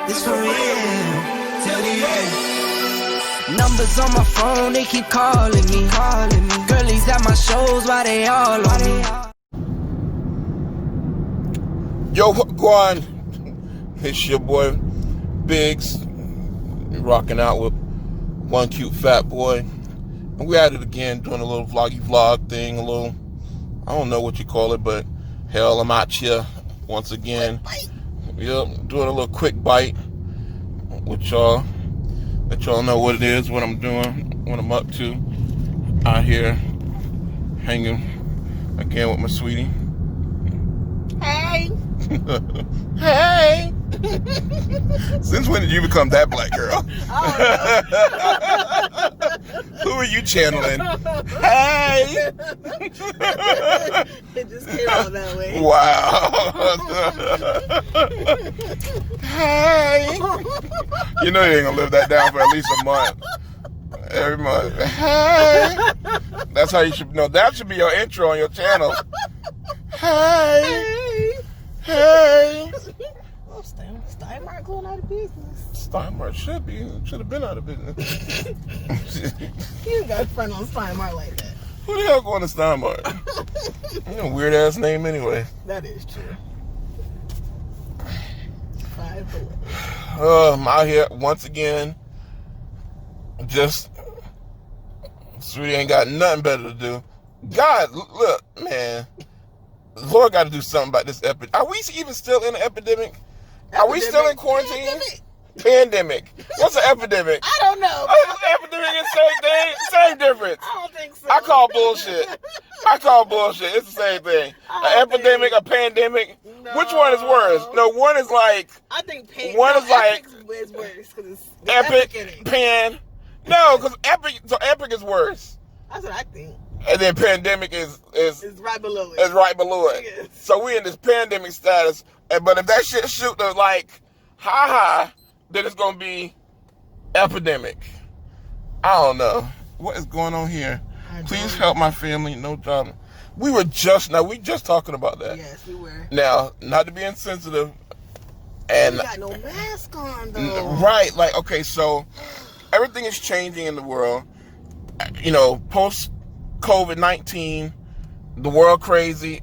It's for real. Tell the end. Numbers on my phone, they keep calling me. Girlies at my shows, why they all on me? Yo, what going? It's your boy Biggs. You're rocking out with OnecuteFatboy. And we're at it again, doing a little vlog thing, a little, I don't know what you call it, but hell, I'm out here once again. Yep, doing a little quick bite with y'all. Let y'all know what it is, what I'm doing, what I'm up to. Out here hanging again with my sweetie. Hey. Hey. Since when did you become that black girl? Who are you channeling? Hey. It just came out that way. Wow. Hey. You know you ain't gonna live that down for at least a month. Every month. Hey. That's how you should know. That should be your intro on your channel. Hey. Hey. Well, Steinmart going out of business. Steinmart should have been out of business. You got a friend on Steinmart like that. Who the hell going to Steinmart? Weird ass name anyway. That is true. I'm out here once again. Just sweetie ain't got nothing better to do. God, look, man. Lord got to do something about this epidemic. Are we even still in an epidemic? Are we still in quarantine? Pandemic. What's an epidemic? I don't know. Epidemic is the same thing. Same difference. I don't think so. I call bullshit. It's the same thing. An epidemic, a pandemic. No. Which one is worse? No, one is like. I think one is like is worse because it's epic, pan. No, because epic. So epic is worse. That's what I think. And then pandemic is right below it. Is right below it. Yes. So we in this pandemic status. But if that shit shoot to like high, then it's gonna be epidemic. I don't know what is going on here. Please help my family. No job. We just talking about that. Yes, we were. Now, not to be insensitive, and you got no mask on though. Right? Like, okay, so everything is changing in the world. Post COVID-19, the world crazy.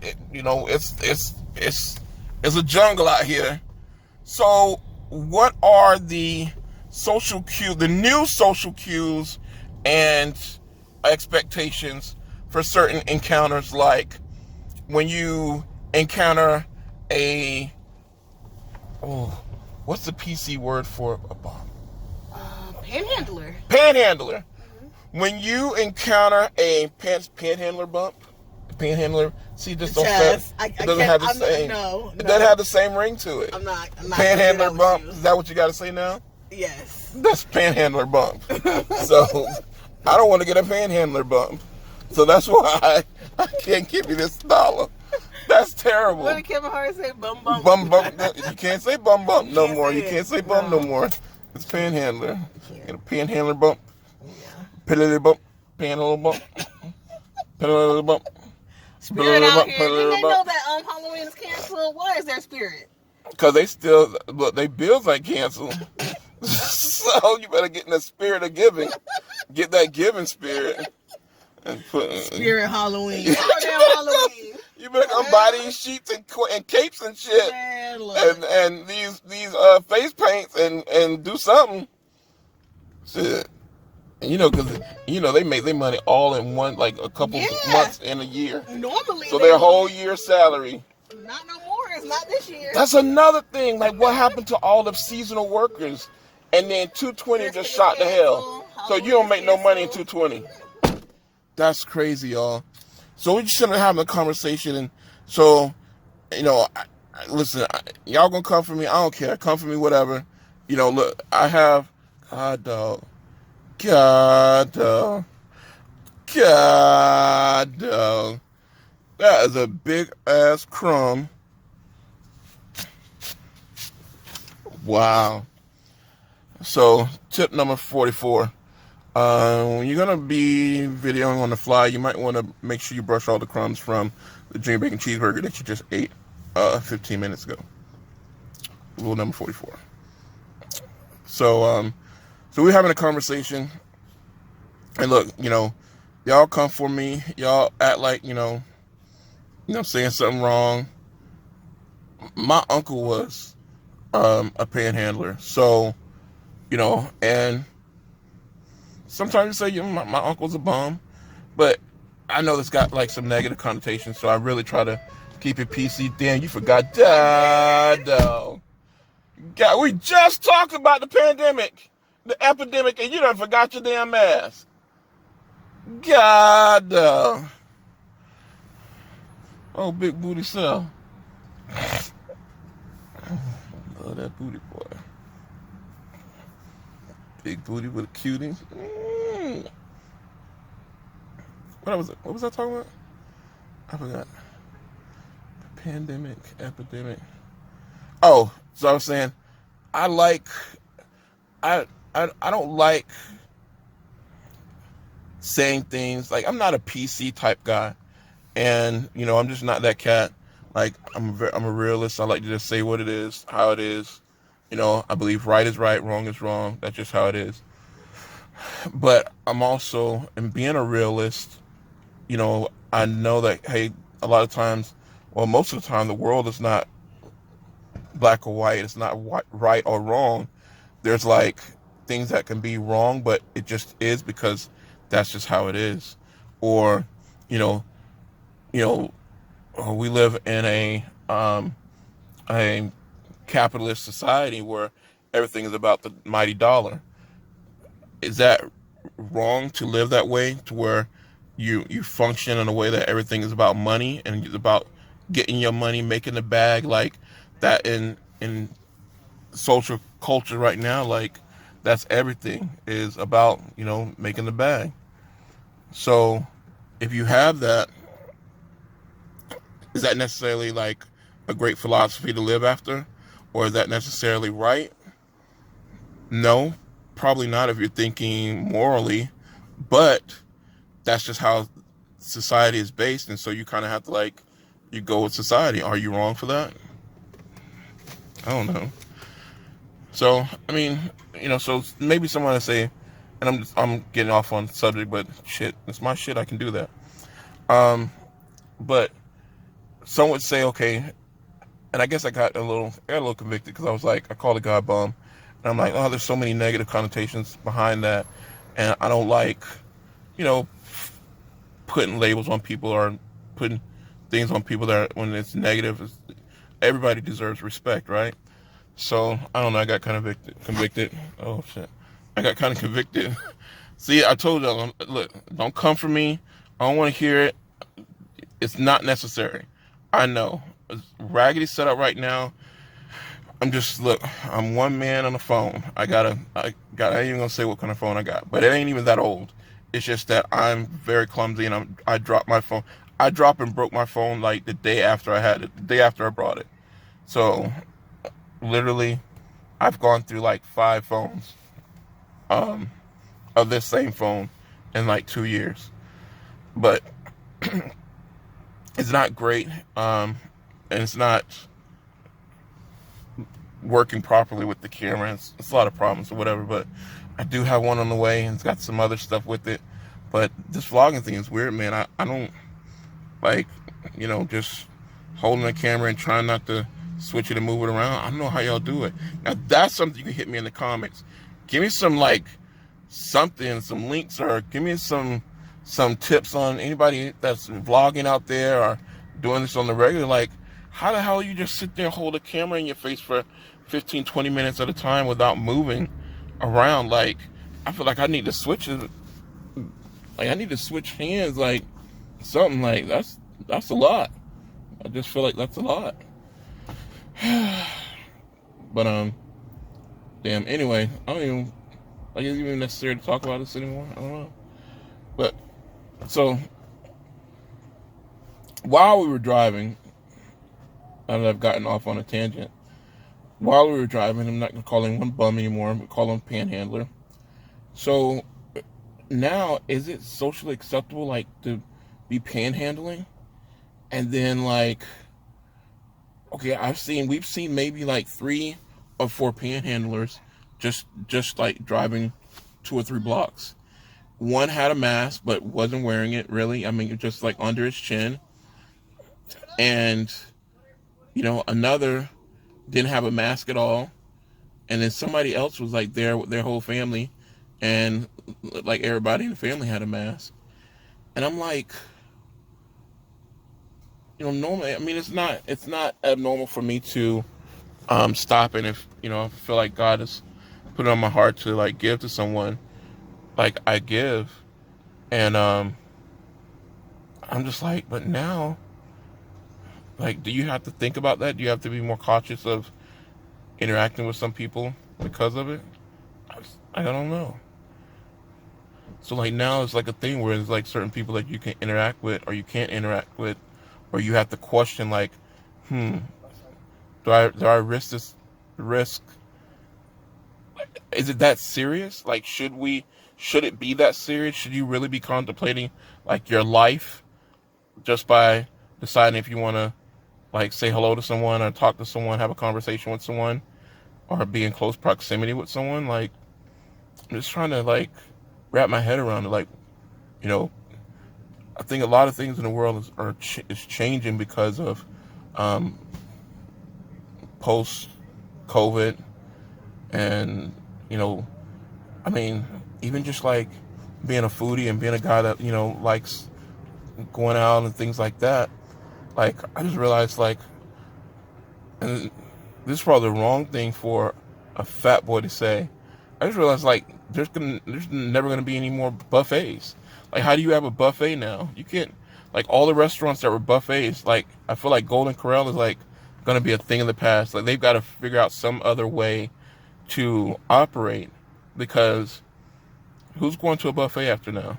It's a jungle out here. So, what are the social cues, the new social cues and expectations for certain encounters, like when you encounter what's the PC word for a bomb? Panhandler. Panhandler. Mm-hmm. When you encounter a panhandler bump, see, this don't doesn't have the same. No. It doesn't have the same ring to it. I'm not Panhandler bump. Is that what you got to say now? Yes. That's panhandler bump. So I don't want to get a panhandler bump. So that's why I can't give you this $1. That's terrible. What did Kevin Hart say? Bum bump. Bum bump. You can't say bum bump no more. You can't say bum no more. It's panhandler. Get a panhandler bump. Yeah. Piddly bump. Panhandler bump. Piddly bump. Spirit out here. Didn't they know that Halloween is canceled? Why is there spirit? Because they bills ain't canceled. So you better get in the spirit of giving. Get that giving spirit. And put Spirit Halloween. Halloween. You better come buy these sheets and capes and shit. Man, and these face paints and do something. Shit. Because they make their money all in one, like a couple months in a year. Normally, so their whole year's salary. Not no more. It's not this year. That's another thing. Like, what happened to all the seasonal workers? And then 220 just shot to hell. So you don't make no money in 220. That's crazy, y'all. So we just started having a conversation, and so listen, y'all gonna come for me? I don't care. Come for me, whatever. Look, I have God dog. That is a big ass crumb. Wow. So, tip number 44. When you're going to be videoing on the fly, you might want to make sure you brush all the crumbs from the Junior Bacon Cheeseburger that you just ate 15 minutes ago. Rule number 44. So we're having a conversation, and look, y'all come for me, y'all act like, saying something wrong. My uncle was a panhandler, so, and sometimes you say, my uncle's a bum, but I know it's got like some negative connotations, so I really try to keep it PC. Damn, you forgot that, though. God, we just talked about the pandemic, the epidemic, and you done forgot your damn mask. God, oh, big booty self. Love that booty, boy. Big booty with a cutie. What was I talking about? I forgot. The pandemic, epidemic. Oh, so I was saying, I don't like saying things like, I'm not a PC type guy, and I'm just not that cat. Like, I'm a realist. I like to just say what it is, how it is. I believe right is right, wrong is wrong. That's just how it is. But I'm also, in being a realist, I know that, hey, a lot of times, well, most of the time, the world is not black or white. It's not right or wrong. There's like things that can be wrong, but it just is because that's just how it is. Or, we live in a capitalist society where everything is about the mighty dollar. Is that wrong to live that way, to where you function in a way that everything is about money and it's about getting your money, making the bag, like that in social culture right now? Like, that's everything is about, making the bag. So if you have that, is that necessarily like a great philosophy to live after? Or is that necessarily right? No, probably not if you're thinking morally, but that's just how society is based, and so you kind of have to you go with society. Are you wrong for that? I don't know. So, I mean, so maybe someone will say, and I'm getting off on subject, but shit, it's my shit, I can do that. But some would say, okay, and I guess I got a little convicted, because I was like, I called a guy bum, and I'm like, oh, there's so many negative connotations behind that, and I don't like, putting labels on people or putting things on people that when it's negative. Everybody deserves respect, right? So, I don't know, I got kind of convicted. Oh, shit. I got kind of convicted. See, I told y'all, look, don't come for me. I don't want to hear it. It's not necessary. I know. It's raggedy set up right now. I'm one man on the phone. I ain't even gonna say what kind of phone I got, but it ain't even that old. It's just that I'm very clumsy, and I dropped my phone. I dropped and broke my phone like the day after I brought it. So, literally, I've gone through like 5 phones, of this same phone in like 2 years. But it's not great, and it's not working properly with the camera. It's a lot of problems or whatever, but I do have one on the way, and it's got some other stuff with it. But this vlogging thing is weird, man. I don't like, just holding the camera and trying not to switch it and move it around. I don't know how y'all do it. Now, that's something you can hit me in the comments. Give me some some links, or give me some tips on anybody that's vlogging out there or doing this on the regular. Like, how the hell you just sit there and hold a camera in your face for 15, 20 minutes at a time without moving around? Like, I feel like I need to switch it. Like, I need to switch hands, like something. Like, that's a lot. I just feel like that's a lot. But damn. Anyway, I don't even like it's even necessary to talk about this anymore. I don't know. But so while we were driving, and I've gotten off on a tangent. While we were driving, I'm not gonna call anyone bum anymore. I'm gonna call him panhandler. So now, is it socially acceptable, like, to be panhandling? And then, like, okay, we've seen maybe like 3 or 4 panhandlers just like driving 2 or 3 blocks. One had a mask but wasn't wearing it really. I mean, just like under his chin. And another didn't have a mask at all. And then somebody else was like there with their whole family, and like everybody in the family had a mask. And I'm like, normally, I mean, it's not abnormal for me to stop, and if I feel like God has put it on my heart to like give to someone, like I give. And I'm just like, but now, like, do you have to think about that? Do you have to be more cautious of interacting with some people because of it? I don't know. So like now it's like a thing where there's like certain people that you can interact with or you can't interact with, or you have to question like, do I risk this risk? Is it that serious? Like, should it be that serious? Should you really be contemplating like your life just by deciding if you want to like say hello to someone or talk to someone, have a conversation with someone, or be in close proximity with someone? Like, I'm just trying to like wrap my head around it. Like, I think a lot of things in the world is changing because of post-COVID, and I mean, even just like being a foodie and being a guy that likes going out and things like that. Like, I just realized, like, and this is probably the wrong thing for a fat boy to say. I just realized, like, there's never gonna be any more buffets. Like, how do you have a buffet now? You can't, like, all the restaurants that were buffets, like, I feel like Golden Corral is like gonna be a thing of the past. Like, they've got to figure out some other way to operate, because who's going to a buffet after now?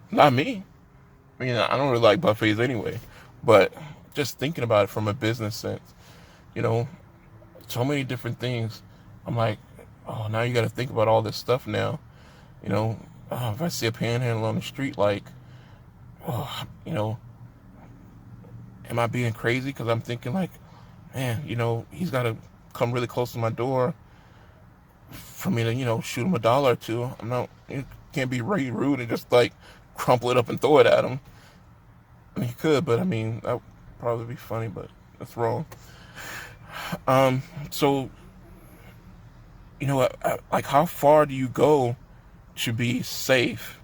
Not me. I mean, I don't really like buffets anyway, but just thinking about it from a business sense, so many different things. I'm like, oh, now you got to think about all this stuff now. If I see a panhandle on the street, like, oh, am I being crazy? Because I'm thinking like, man, he's got to come really close to my door for me to, shoot him $1 or $2. You can't be really rude and just like crumple it up and throw it at him. I mean, you could, but I mean, that would probably be funny, but that's wrong. So, like, how far do you go to be safe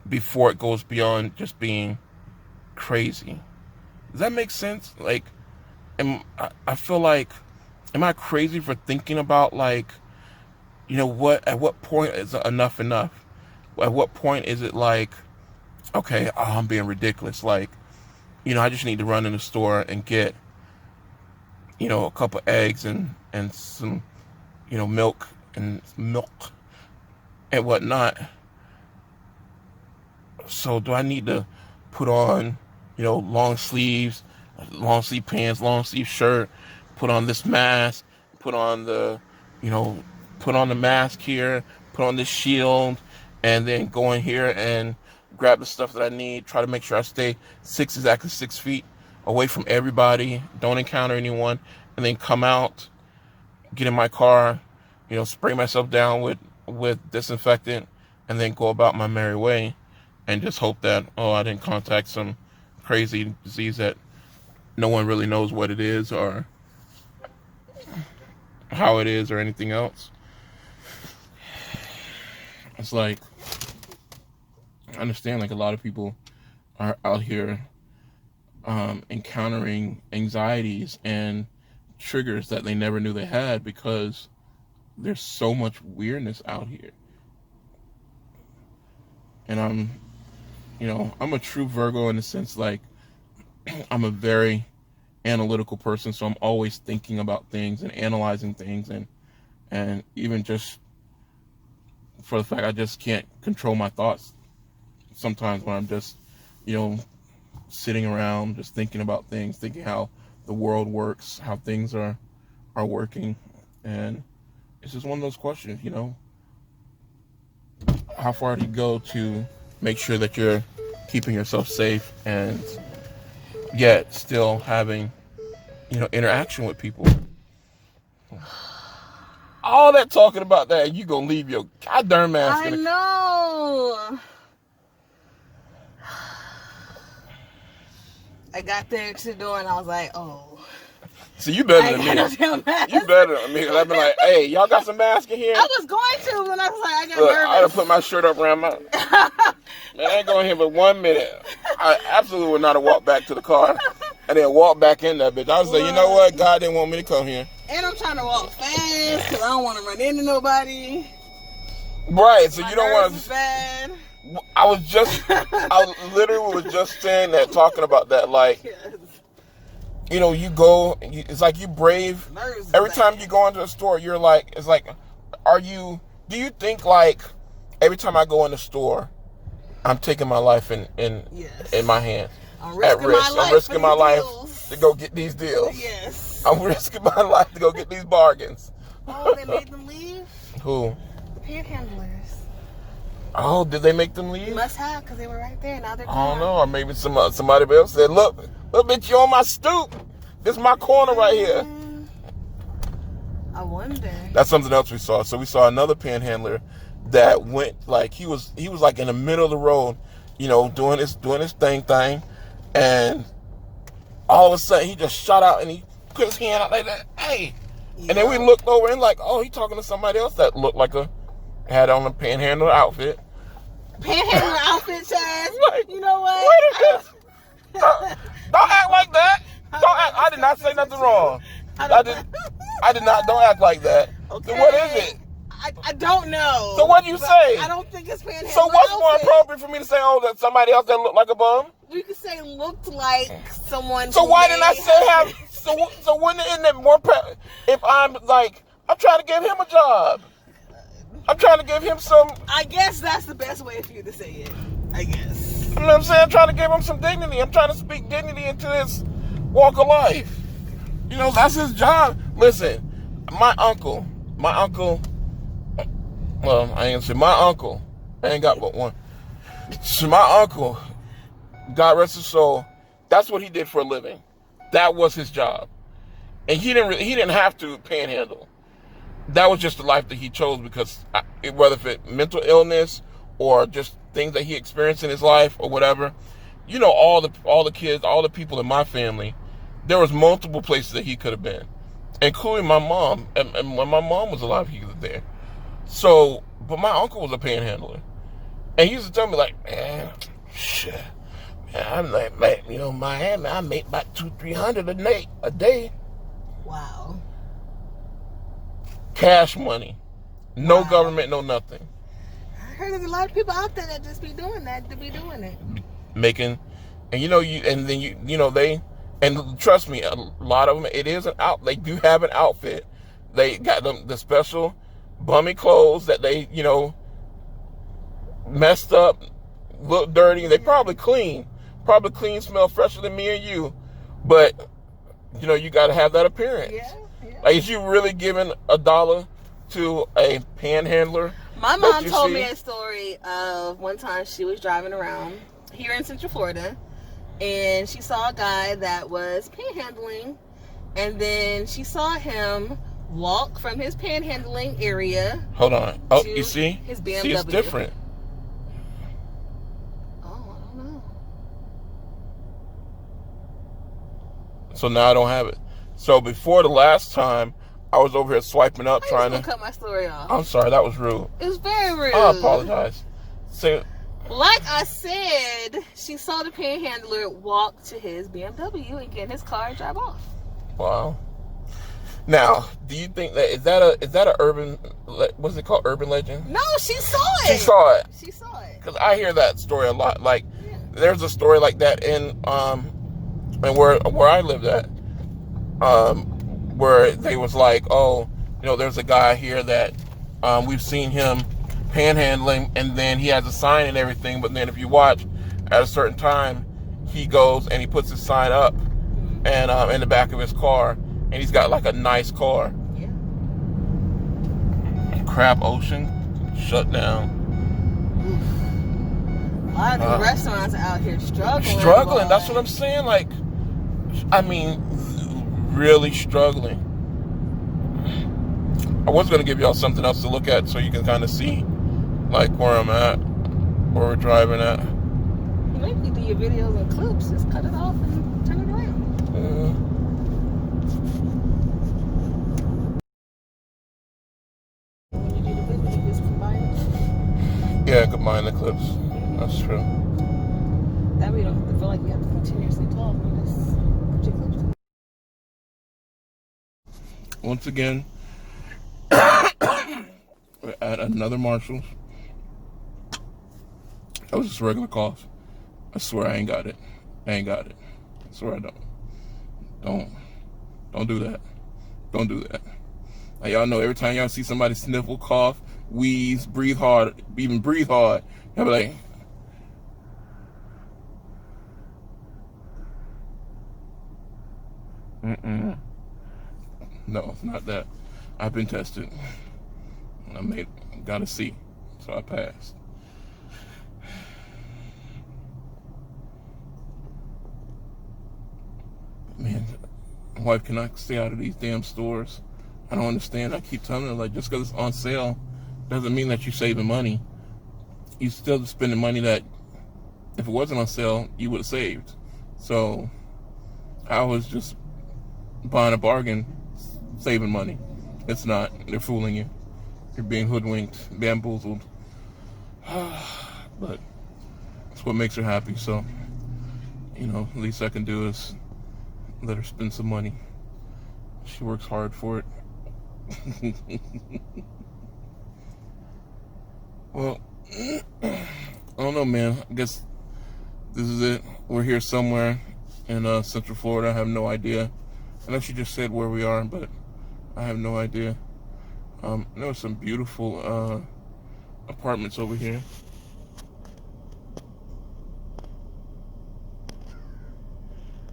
before it goes beyond just being crazy? Does that make sense? Like, I feel like, am I crazy for thinking about, like, at what point is enough enough? At what point is it like, okay, I'm being ridiculous. Like, I just need to run in the store and get, a couple eggs and some, milk and whatnot. So do I need to put on, long sleeve pants, long sleeve shirt, put on this mask, put on the mask here, put on this shield, and then go in here and grab the stuff that I need, try to make sure I stay exactly 6 feet away from everybody, don't encounter anyone, and then come out, get in my car, spray myself down with disinfectant, and then go about my merry way, and just hope that, I didn't contact some crazy disease that no one really knows what it is or how it is or anything else. It's like, I understand, like, a lot of people are out here encountering anxieties and triggers that they never knew they had because there's so much weirdness out here. And I'm a true Virgo in the sense, like, I'm a very analytical person, so I'm always thinking about things and analyzing things, and even just for the fact I just can't control my thoughts sometimes when I'm just, sitting around just thinking about things, thinking how the world works, how things are working. And it's just one of those questions, how far do you go to make sure that you're keeping yourself safe and yet still having, interaction with people? all that talking about that, you gonna leave your goddamn mask. I know. I got there to the door and I was like, oh. See, you better than me. You better than me. Cause I've been like, hey, y'all got some masks in here? I was going to when I was like, I got Look, nervous. I done put my shirt up around my... Man, I ain't going here but 1 minute. I absolutely would not have walked back to the car and then walked back in that bitch. I was like, you know what? God didn't want me to come here. And I'm trying to walk fast because I don't want to run into nobody. Right, so My you don't want nerves is to... bad. I literally was just saying that, talking about that, like... Yes. You know, you go, it's like you brave. Every time you go into a store, you're like, it's like, do you think like, every time I go in the store, I'm taking my life in my hands? I'm risking my life to go get these deals. Yes. I'm risking my life to go get these bargains. Oh, they made them leave? Who? The panhandlers. Oh, did they make them leave? You must have, because they were right there. Now they're gone. I don't know. Or maybe somebody else said, look, bitch, you on my stoop. This is my corner right here. I wonder. That's something else we saw. So we saw another panhandler that went, like, he was like in the middle of the road, you know, doing his thing, and all of a sudden he just shot out and he put his hand out like that. Hey. Yeah. And then we looked over and like, oh, he talking to somebody else that looked like had on a panhandler outfit. Panhandler outfit, Chaz. Like, you know what? Wait a minute. Don't act like that. Don't act. I did not say nothing wrong. I did not. Don't act like that. Okay. So what is it? I don't know. So what do you say? I don't think it's panhandler. So what's more appropriate for me to say? Oh, that somebody else that looked like a bum? We could say looked like someone. So why didn't I say have? So wouldn't it more? If I'm like, I'm trying to give him a job. I'm trying to give him some... I guess that's the best way for you to say it. I guess. You know what I'm saying? I'm trying to give him some dignity. I'm trying to speak dignity into his walk of life. You know, that's his job. Listen, my uncle, well, I ain't gonna say my uncle. I ain't got but one. So my uncle, God rest his soul, that's what he did for a living. That was his job. And he didn't have to panhandle. That was just the life that he chose because whether it mental illness or just things that he experienced in his life or whatever, you know, all the kids, all the people in my family, there was multiple places that he could have been, including my mom. And when my mom was alive, he was there. So, but my uncle was a panhandler, and he used to tell me like, man, shit, man, I'm like, man, you know, Miami, I make about $200-300 a day. Wow. Cash money. No government, no nothing. I heard there's a lot of people out there that just be doing that, to be doing it. Making, and you know, and trust me, a lot of them, it is an out, they do have an outfit. They got them the special bummy clothes that they, you know, messed up, look dirty. They probably clean, smell fresher than me and you. But, you know, you got to have that appearance. Yeah. Like, is you really giving $1 to a panhandler? My mom told me a story of one time she was driving around here in Central Florida, and she saw a guy that was panhandling, and then she saw him walk from his panhandling area. Hold on. Oh, you see? His BMW. See, it's different. Oh, I don't know. So now I don't have it. So before the last time, I was over here swiping up, trying to cut my story off. I'm sorry, that was rude. It was very rude. I apologize. So, like I said, she saw the panhandler walk to his BMW and get in his car and drive off. Wow. Now, do you think that is that a urban, what's it called, urban legend? No, she saw it. She saw it. She saw it. Because I hear that story a lot. Like, there's a story like that in where I lived at. Where they was like, oh, you know, there's a guy here that we've seen him panhandling, and then he has a sign and everything, but then if you watch, at a certain time, he goes and he puts his sign up and in the back of his car, and he's got like a nice car. Yeah. Crab Ocean shut down. Oof. A lot of the restaurants out here struggling. Struggling, that's what I'm saying. Like, I mean, really struggling. I was gonna give y'all something else to look at so you can kind of see like where I'm at, where we're driving at. Maybe do your videos and clips, just cut it off and turn it around. When you do the video, you just combine it. Yeah, combine the clips. That's true. That way you don't have to feel like you have to continuously talk. You just put your clips in. Once again, we're at another Marshall's. That was just a regular cough. I swear I ain't got it. I ain't got it. I swear I don't. Don't do that. Don't do that. Like y'all know, every time y'all see somebody sniffle, cough, wheeze, breathe hard, even breathe hard, y'all be like, no, it's not that. I've been tested. Got a C, so I passed. Man, my wife cannot stay out of these damn stores. I don't understand. I keep telling her, like, just because it's on sale doesn't mean that you're saving money. You're still spending money that, if it wasn't on sale, you would have saved. So, I was just buying a bargain, saving money. It's not. They're fooling you. You're being hoodwinked, bamboozled. But it's what makes her happy. So, you know, the least I can do is let her spend some money. She works hard for it. Well, I don't know, man. I guess this is it. We're here somewhere in Central Florida. I have no idea. I know she just said where we are, but I have no idea. There's some beautiful apartments over here.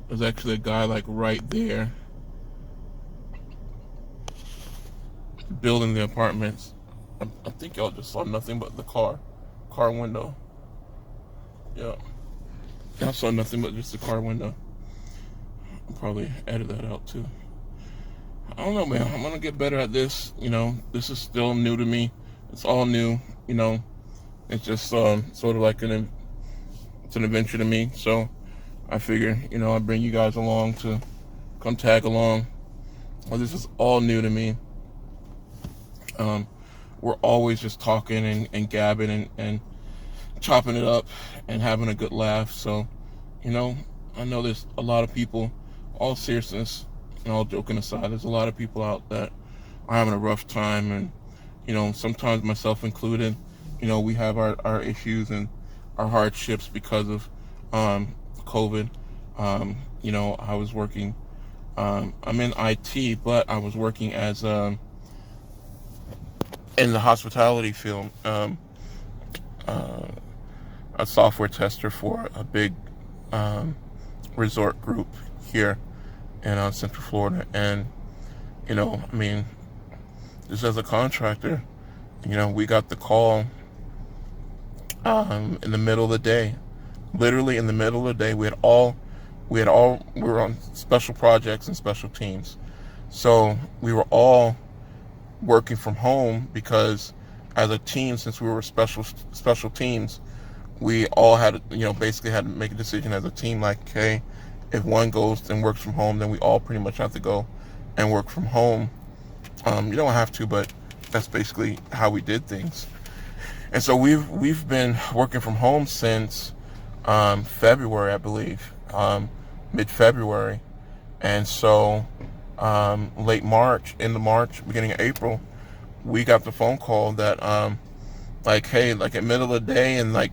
There's actually a guy like right there building the apartments. I think y'all just saw nothing but the car window. Yeah, I saw nothing but just the car window. I'll probably edit that out too. I don't know, man. I'm gonna get better at this. You know, this is still new to me. It's all new. You know, it's just sort of like it's an adventure to me. So I figure, you know, I bring you guys along to come tag along. Well, this is all new to me. We're always just talking and gabbing and chopping it up and having a good laugh. So, you know, I know there's a lot of people, all seriousness and all joking aside, there's a lot of people out that are having a rough time, and, you know, sometimes myself included, you know, we have our issues and our hardships because of COVID. You know, I was working, I'm in IT, but I was working as in the hospitality field, a software tester for a big resort group here in Central Florida. And, you know, I mean, just as a contractor, you know, we got the call in the middle of the day, literally in the middle of the day. We were on special projects and special teams. So we were all working from home because as a team, since we were special teams, we all had, you know, basically had to make a decision as a team, like, hey, if one goes and works from home, then we all pretty much have to go and work from home. You don't have to, but that's basically how we did things. And so we've been working from home since February, I believe, mid-February. And so late March, into March, beginning of April, we got the phone call that like, hey, like at middle of the day, and like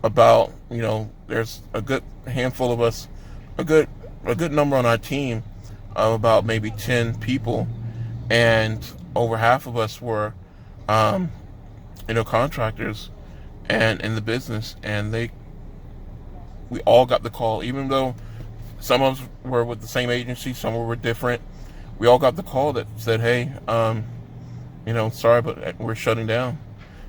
about, you know, there's a good handful of us, a good number on our team of about maybe 10 people, and over half of us were you know, contractors and in the business, and we all got the call, even though some of us were with the same agency, some were different. We all got the call that said, hey, you know, sorry, but we're shutting down.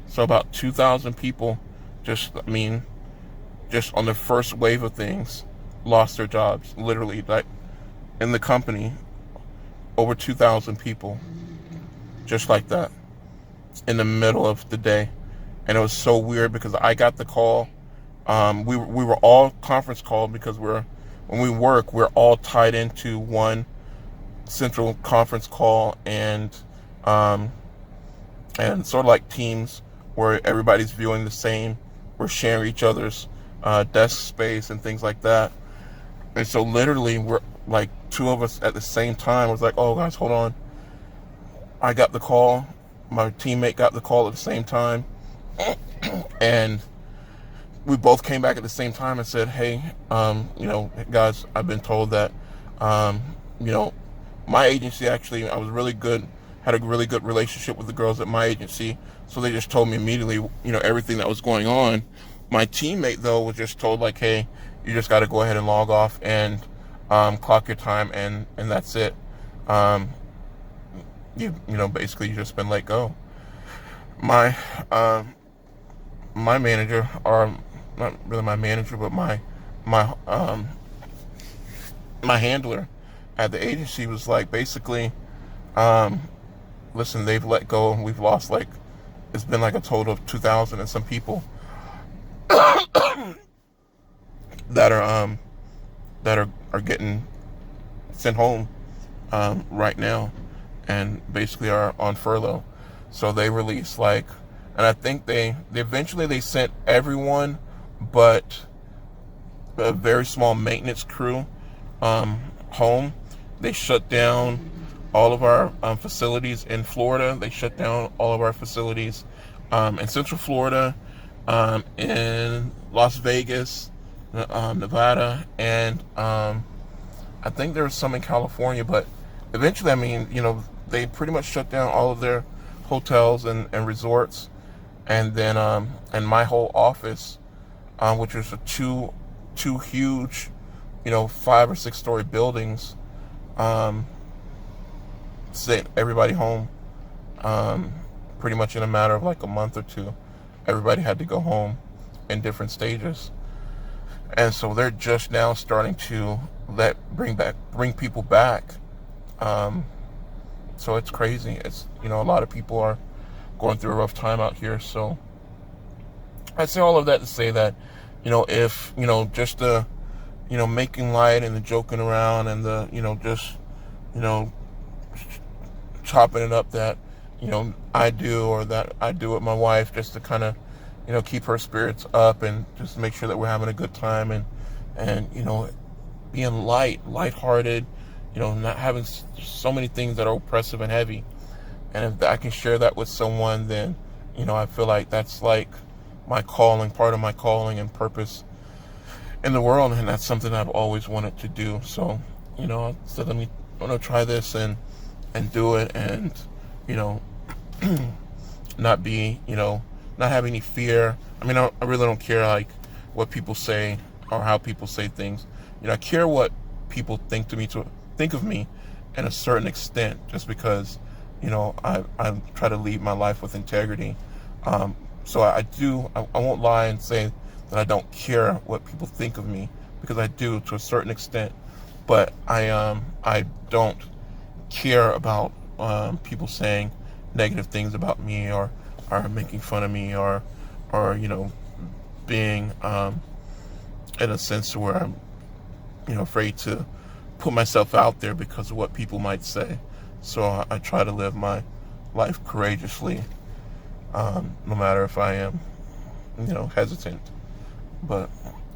So about 2,000 people just on the first wave of things lost their jobs. Literally, like in the company, over 2,000 people just like that, in the middle of the day. And it was so weird because I got the call. We were all conference called because when we work, we're all tied into one central conference call, and sort of like Teams, where everybody's viewing the same. We're sharing each other's desk space and things like that. And so literally we're like two of us at the same time was like, oh guys, hold on. I got the call. My teammate got the call at the same time. And we both came back at the same time and said, hey, guys, I've been told that, my agency actually, had a really good relationship with the girls at my agency. So they just told me immediately, everything that was going on. My teammate, though, was just told, like, hey, you just got to go ahead and log off and clock your time, and that's it. Basically, you just been let go. My manager, or not really my manager, but my handler at the agency was like, basically, listen, they've let go, and we've lost, like, it's been like a total of 2,000 and some people that are getting sent home right now, and basically are on furlough. So they released, like, and I think they eventually sent everyone but a very small maintenance crew home. They shut down all of our facilities in Florida. They shut down all of our facilities in Central Florida, in Las Vegas, Nevada, and I think there was some in California. But eventually, they pretty much shut down all of their hotels and resorts. And then and my whole office, which was two huge, 5 or 6 story buildings, sent everybody home. Pretty much in a matter of like a month or two, everybody had to go home in different stages. And so they're just now starting to bring people back. So it's crazy. It's, a lot of people are going through a rough time out here. So I say all of that to say that, if, just the, making light and the joking around and the, just, chopping it up that, I do, or that I do with my wife, just to kind of, keep her spirits up and just make sure that we're having a good time, and being lighthearted, not having so many things that are oppressive and heavy. And if I can share that with someone, then, I feel like that's like my calling, part of my calling and purpose in the world. And that's something I've always wanted to do. So, I said, I'm going to try this and do it, and, not be, not have any fear. I really don't care, like, what people say or how people say things. I care what people think of me in a certain extent, just because, I try to lead my life with integrity. So I won't lie and say that I don't care what people think of me, because I do to a certain extent. But I don't care about people saying negative things about me, or making fun of me, or being in a sense where I'm afraid to put myself out there because of what people might say. So I try to live my life courageously, no matter if I am hesitant. But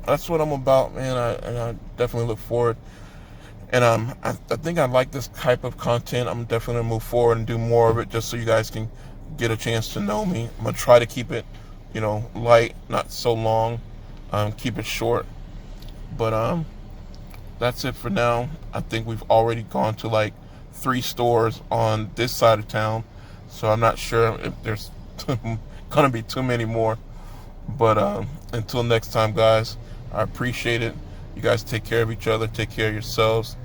that's what I'm about, man. I definitely look forward. And I think I like this type of content. I'm definitely gonna move forward and do more of it, just so you guys can get a chance to know me. I'm gonna try to keep it, light, not so long. Keep it short. But that's it for now. I think we've already gone to like 3 stores on this side of town, so I'm not sure if there's gonna be too many more. But until next time, guys, I appreciate it. You guys take care of each other, take care of yourselves,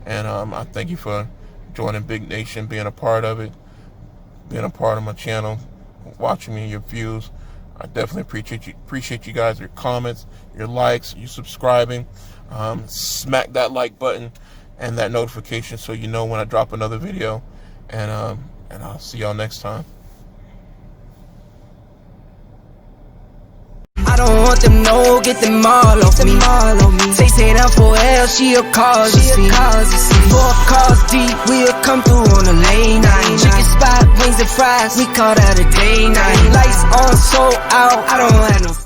and I thank you for joining Big Nation, being a part of it, being a part of my channel, watching me, your views. I definitely appreciate you guys, your comments, your likes, you subscribing. Smack that like button and that notification so you know when I drop another video. And And I'll see y'all next time. I don't want them, no, get them all off me. Say down for L, she'll cause a scene. 4 cars deep, we'll come through on a late night. Chicken spot, wings and fries, we call that a day night. Lights on, so out, I don't have no